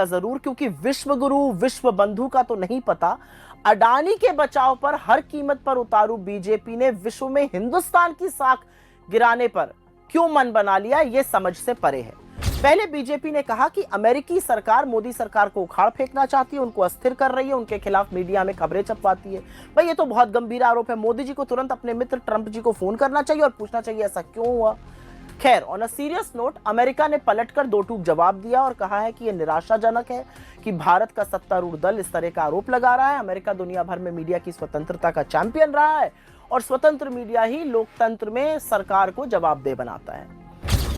सुनिएगा जरूर, क्योंकि विश्व गुरु विश्व बंधु का तो नहीं पता, अडानी के बचाव पर हर कीमत पर उतारू बीजेपी ने विश्व में हिंदुस्तान की साख गिराने पर क्यों मन बना लिया, यह समझ से परे है। पहले बीजेपी ने कहा कि अमेरिकी सरकार मोदी सरकार को उखाड़ फेंकना चाहती है, उनको अस्थिर कर रही है, उनके खिलाफ मीडिया में खबरें छपवाती है। भाई ये तो बहुत गंभीर आरोप है। मोदी जी को तुरंत अपने मित्र ट्रंप जी को फोन करना चाहिए और पूछना चाहिए ऐसा क्यों हुआ। खैर, on a serious note, America ने पलटकर दो टूक जवाब दिया और कहा है कि यह निराशाजनक है कि भारत का सत्तारूढ़ दल इस तरह का आरोप लगा रहा है। अमेरिका दुनिया भर में मीडिया की स्वतंत्रता का चैंपियन रहा है और स्वतंत्र मीडिया ही लोकतंत्र में सरकार को जवाबदेह बनाता है।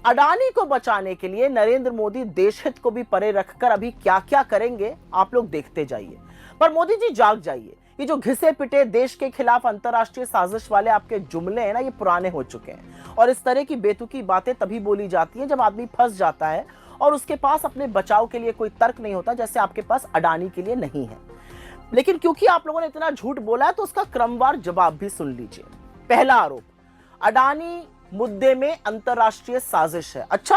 अडानी को बचाने के लिए नरेंद्र मोदी देश हित को भी परे रखकर अभी क्या क्या करेंगे आप लोग देखते जाइए। पर मोदी जी जाग जाइए, ये जो घिसे पिटे देश के खिलाफ अंतरराष्ट्रीय साजिश वाले आपके जुमले हैं ना, ये पुराने हो चुके हैं। और इस तरह की बेतुकी बातें तभी बोली जाती हैं जब आदमी फंस जाता है और उसके पास अपने बचाव के लिए कोई तर्क नहीं होता, जैसे आपके पास अडानी के लिए नहीं है। लेकिन क्योंकि आप लोगों ने इतना झूठ बोला है तो उसका क्रमवार जवाब भी सुन लीजिए। पहला आरोप, अडानी मुद्दे में अंतरराष्ट्रीय साजिश है। अच्छा,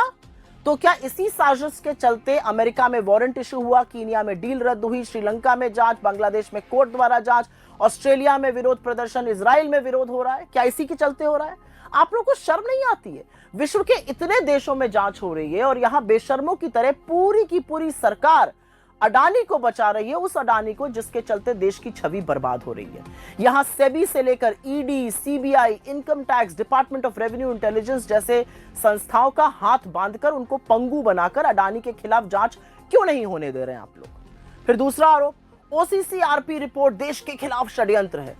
तो क्या इसी साजिश के चलते अमेरिका में वारंट इशू हुआ, कीनिया में डील रद्द हुई, श्रीलंका में जांच, बांग्लादेश में कोर्ट द्वारा जांच, ऑस्ट्रेलिया में विरोध प्रदर्शन, इजराइल में विरोध हो रहा है? क्या इसी के चलते हो रहा है? आप लोगों को शर्म नहीं आती है? विश्व के इतने देशों में जांच हो रही है और यहां बेशर्मों की तरह पूरी की पूरी सरकार अडानी को बचा रही है, उस अडानी को जिसके चलते देश की छवि बर्बाद हो रही है। यहां सेबी से लेकर ED, CBI, income tax, department of revenue intelligence जैसे संस्थाओं का हाथ बांधकर, उनको पंगु बनाकर अडानी के खिलाफ जांच क्यों नहीं होने दे रहे हैं आप लोग? फिर दूसरा आरोप, ओसीसीआरपी रिपोर्ट देश के खिलाफ षड्यंत्र है।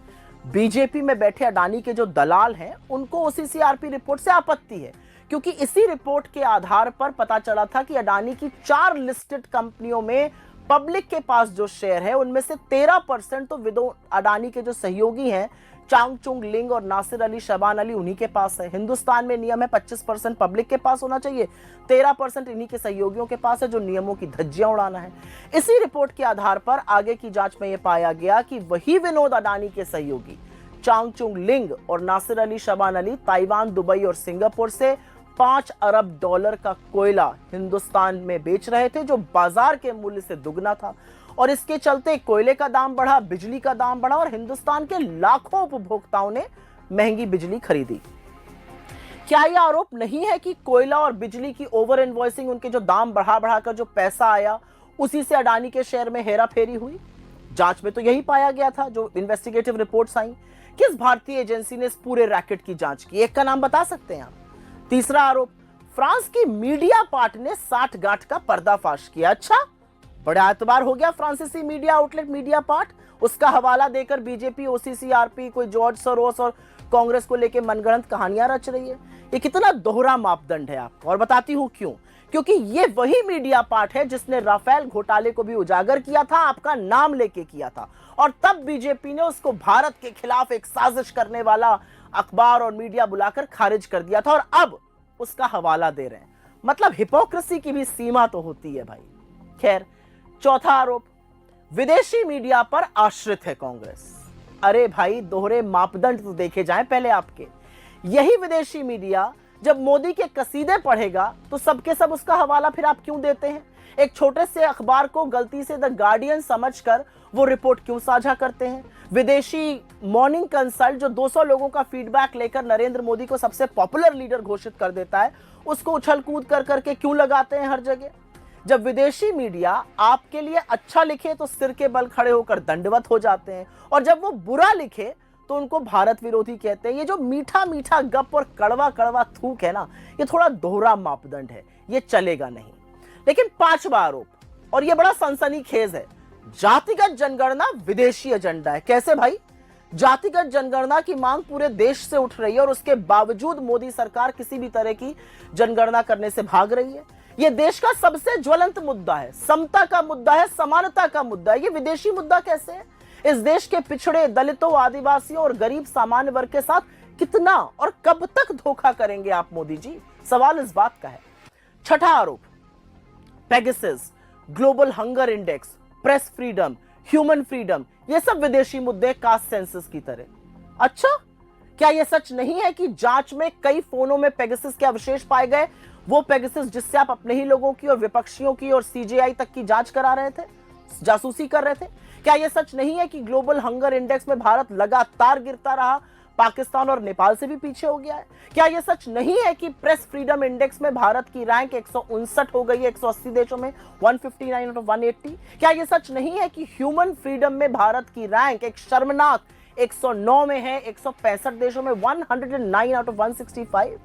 बीजेपी में बैठे अडानी के जो दलाल हैं उनको ओसीसीआरपी रिपोर्ट से आपत्ति है, क्योंकि इसी रिपोर्ट के आधार पर पता चला था कि अडानी की 4 लिस्टेड कंपनियों में पब्लिक के पास जो शेयर है उनमें से 13% तो अडानी के जो सहयोगी हैं चांगचुंग लिंग और नासिर अली शबान अली, उन्हीं के पास है। हिंदुस्तान में नियम है 25% पब्लिक के पास होना चाहिए, 13% इन्हीं के सहयोगियों के पास है जो नियमों की धज्जियां उड़ाना है। इसी रिपोर्ट के आधार पर आगे की जांच में यह पाया गया कि वही विनोद अडानी के सहयोगी चांगचुंग लिंग और नासिर अली शबान अली ताइवान, दुबई और सिंगापुर से $5 अरब का कोयला हिंदुस्तान में बेच रहे थे, जो बाजार के मूल्य से दुगना था। और इसके चलते कोयले का दाम बढ़ा, बिजली का दाम बढ़ा और हिंदुस्तान के लाखों उपभोक्ताओं ने महंगी बिजली खरीदी। क्या यह आरोप नहीं है कि कोयला और बिजली की ओवर इनवॉइसिंग, उनके जो दाम बढ़ा बढ़ाकर जो पैसा आया, उसी से अडानी के शेयर में हेरा फेरी हुई? जांच में तो यही पाया गया था। जो इन्वेस्टिगेटिव रिपोर्ट्स आई, किस भारतीय एजेंसी ने इस पूरे रैकेट की जांच की? एक का नाम बता सकते हैं आप? तीसरा आरोप, फ्रांस की मीडिया पार्ट ने 60 गांठ का पर्दाफाश किया। अच्छा, बड़ा एतबार हो गया फ्रांसीसी मीडिया आउटलेट मीडिया पार्ट, उसका हवाला देकर बीजेपी, ओसीसीआरपी, कोई जॉर्ज सोरोस और कांग्रेस को लेकर मनगढ़ंत कहानियां रच रही है। ये कितना दोहरा मापदंड है आपको, और बताती हूं क्यों। क्योंकि ये वही मीडिया पार्ट है जिसने राफेल घोटाले को भी उजागर किया था, आपका नाम लेके किया था, और तब बीजेपी ने उसको भारत के खिलाफ एक साजिश करने वाला अखबार और मीडिया बुलाकर खारिज कर दिया था, और अब उसका हवाला दे रहे हैं। मतलब हिपोक्रेसी की भी सीमा तो होती है भाई। खैर, चौथा आरोप, विदेशी मीडिया पर आश्रित है कांग्रेस। अरे भाई, दोहरे मापदंड तो देखे जाएं पहले आपके। यही विदेशी मीडिया जब मोदी के कसीदे पढ़ेगा तो सबके सब उसका हवाला फिर आप क्यों देते हैं? एक छोटे से अखबार को गलती से द गार्डियन समझकर वो रिपोर्ट क्यों साझा करते हैं? विदेशी मॉर्निंग कंसल्ट जो 200 लोगों का फीडबैक लेकर नरेंद्र मोदी को सबसे पॉपुलर लीडर घोषित कर देता है, उसको उछल कूद कर करके क्यों लगाते हैं हर जगह? जब विदेशी मीडिया आपके लिए अच्छा लिखे तो सिर के बल खड़े होकर दंडवत हो जाते हैं, और जब वो बुरा लिखे तो उनको भारत विरोधी कहते हैं। ये जो मीठा मीठा गप और कड़वा कड़वा थूक है ना, ये थोड़ा दोहरा मापदंड है, ये चलेगा नहीं। लेकिन पांचवा आरोप, और ये बड़ा सनसनीखेज है, जातिगत जनगणना विदेशी एजेंडा है। कैसे भाई? जातिगत जनगणना की मांग पूरे देश से उठ रही है और उसके बावजूद मोदी सरकार किसी भी तरह की जनगणना करने से भाग रही है। यह देश का सबसे ज्वलंत मुद्दा है, समता का मुद्दा है, समानता का मुद्दा है। ये विदेशी मुद्दा कैसे है? इस देश के पिछड़े, दलितों, आदिवासियों और गरीब सामान्य वर्ग के साथ कितना और कब तक धोखा करेंगे आप मोदी जी? सवाल इस बात का है। छठा आरोप, Pegasus, global hunger index, press freedom, human freedom, ये सब विदेशी मुद्दे कास्ट सेंसस की तरह। अच्छा, क्या यह सच नहीं है कि जांच में कई फोनों में पेगासस के अवशेष पाए गए? वो पेगासस जिससे आप अपने ही लोगों की और विपक्षियों की और सीजेआई तक की जांच करा रहे थे, जासूसी कर रहे थे? क्या यह सच नहीं है कि ग्लोबल हंगर इंडेक्स में भारत लगातार गिरता रहा, पाकिस्तान और नेपाल से भी पीछे हो गया है? क्या यह सच नहीं है कि प्रेस फ्रीडम इंडेक्स में भारत की रैंक 159 हो गई है 180 देशों में, 159 आउट ऑफ 180? क्या यह सच नहीं है कि ह्यूमन फ्रीडम में भारत की रैंक एक शर्मनाक 109 में है 165 देशों में, 109 आउट ऑफ 165?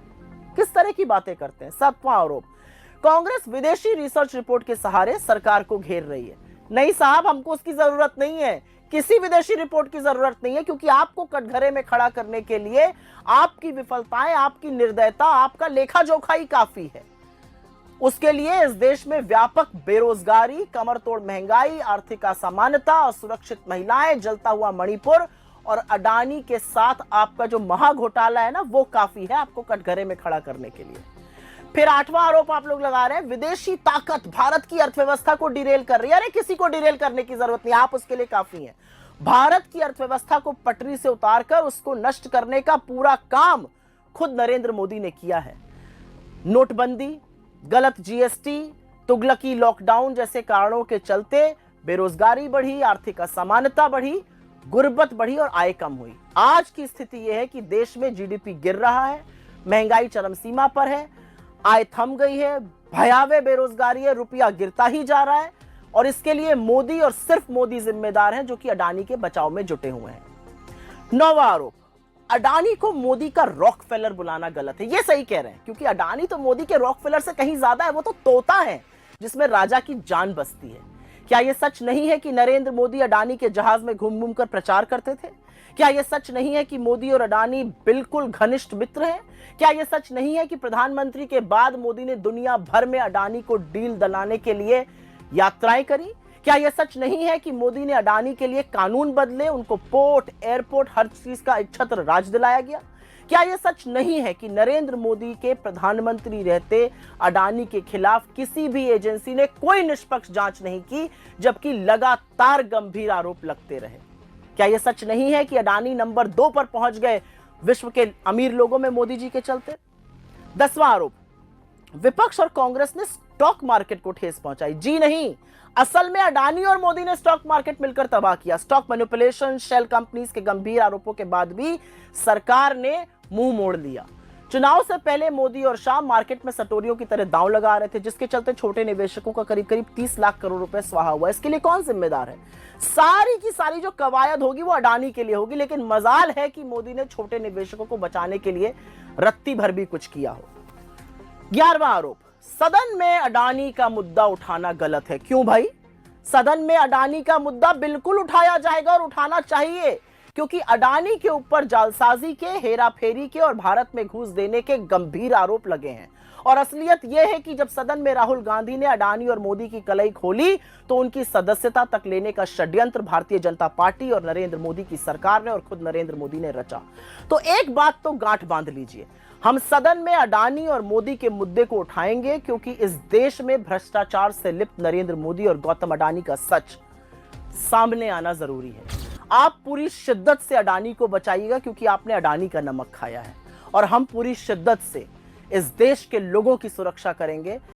किस तरह की बातें करते हैं? 7वां आरोप, कांग्रेस विदेशी रिसर्च रिपोर्ट के सहारे सरकार को घेर रही है। नहीं साहब, हमको उसकी जरूरत नहीं है, किसी विदेशी रिपोर्ट की जरूरत नहीं है, क्योंकि आपको कटघरे में खड़ा करने के लिए आपकी विफलताएं, आपकी निर्दयता, आपका लेखा जोखा ही काफी है। उसके लिए इस देश में व्यापक बेरोजगारी, कमरतोड़ महंगाई, आर्थिक असमानता, असुरक्षित महिलाएं, जलता हुआ मणिपुर और अडानी के साथ आपका जो महाघोटाला है ना, वो काफी है आपको कटघरे में खड़ा करने के लिए। फिर 8वां आरोप आप लोग लगा रहे हैं, विदेशी ताकत भारत की अर्थव्यवस्था को डिरेल कर रही है। अरे किसी को डिरेल करने की जरूरत नहीं, आप उसके लिए काफी हैं। भारत की अर्थव्यवस्था को पटरी से उतारकर उसको नष्ट करने का पूरा काम खुद नरेंद्र मोदी ने किया है। नोटबंदी, गलत जीएसटी, तुगलकी लॉकडाउन जैसे कारणों के चलते बेरोजगारी बढ़ी, आर्थिक असमानता बढ़ी, गुर्बत बढ़ी और आय कम हुई। आज की स्थिति यह है कि देश में जीडीपी गिर रहा है, महंगाई चरम सीमा पर है, आय थम गई है, भयावह बेरोजगारी है, रुपया गिरता ही जा रहा है, और इसके लिए मोदी और सिर्फ मोदी जिम्मेदार हैं, जो कि अडानी के बचाव में जुटे हुए हैं। 9वां आरोप, अडानी को मोदी का रॉकफेलर बुलाना गलत है। ये सही कह रहे हैं, क्योंकि अडानी तो मोदी के रॉकफेलर से कहीं ज्यादा है, वो तो तोता है जिसमें राजा की जान बसती है। क्या यह सच नहीं है कि नरेंद्र मोदी अडानी के जहाज में घूम घूम कर प्रचार करते थे? क्या यह सच नहीं है कि मोदी और अडानी बिल्कुल घनिष्ठ मित्र हैं? क्या यह सच नहीं है कि प्रधानमंत्री के बाद मोदी ने दुनिया भर में अडानी को डील दिलाने के लिए यात्राएं करी? क्या यह सच नहीं है कि मोदी ने अडानी के लिए कानून बदले, उनको पोर्ट, एयरपोर्ट, हर चीज का एक छत्र राज दिलाया गया? क्या यह सच नहीं है कि नरेंद्र मोदी के प्रधानमंत्री रहते अडानी के खिलाफ किसी भी एजेंसी ने कोई निष्पक्ष जांच नहीं की, जबकि लगातार गंभीर आरोप लगते रहे? क्या यह सच नहीं है कि अडानी नंबर 2 पर पहुंच गए विश्व के अमीर लोगों में मोदी जी के चलते? 10वां आरोप, विपक्ष और कांग्रेस ने स्टॉक मार्केट को ठेस पहुंचाई। जी नहीं, असल में अडानी और मोदी ने स्टॉक मार्केट मिलकर तबाह किया। स्टॉक मैनिपुलेशन, शेल कंपनीज के गंभीर आरोपों के बाद भी सरकार ने मुंह मोड़ लिया। चुनाव से पहले मोदी और शाह मार्केट में सटोरियों की तरह दांव लगा रहे थे, जिसके चलते छोटे निवेशकों का करीब करीब 30 लाख करोड़ रुपए स्वाहा हुआ। इसके लिए कौन जिम्मेदार है? सारी की सारी जो कवायद होगी वो अडानी के लिए होगी, लेकिन मजाल है कि मोदी ने छोटे निवेशकों को बचाने के लिए रत्ती भर भी कुछ किया हो। 11वां आरोप, सदन में अडानी का मुद्दा उठाना गलत है। क्यों भाई? सदन में अडानी का मुद्दा बिल्कुल उठाया जाएगा और उठाना चाहिए, क्योंकि अडानी के ऊपर जालसाजी के, हेराफेरी के और भारत में घूस देने के गंभीर आरोप लगे हैं। और असलियत यह है कि जब सदन में राहुल गांधी ने अडानी और मोदी की कलई खोली, तो उनकी सदस्यता तक लेने का षड्यंत्र भारतीय जनता पार्टी और नरेंद्र मोदी की सरकार ने और खुद नरेंद्र मोदी ने रचा। तो एक बात तो गांठ बांध लीजिए, हम सदन में अडानी और मोदी के मुद्दे को उठाएंगे, क्योंकि इस देश में भ्रष्टाचार से लिप्त नरेंद्र मोदी और गौतम अडानी का सच सामने आना जरूरी है। आप पूरी शिद्दत से अडानी को बचाइएगा, क्योंकि आपने अडानी का नमक खाया है, और हम पूरी शिद्दत से इस देश के लोगों की सुरक्षा करेंगे।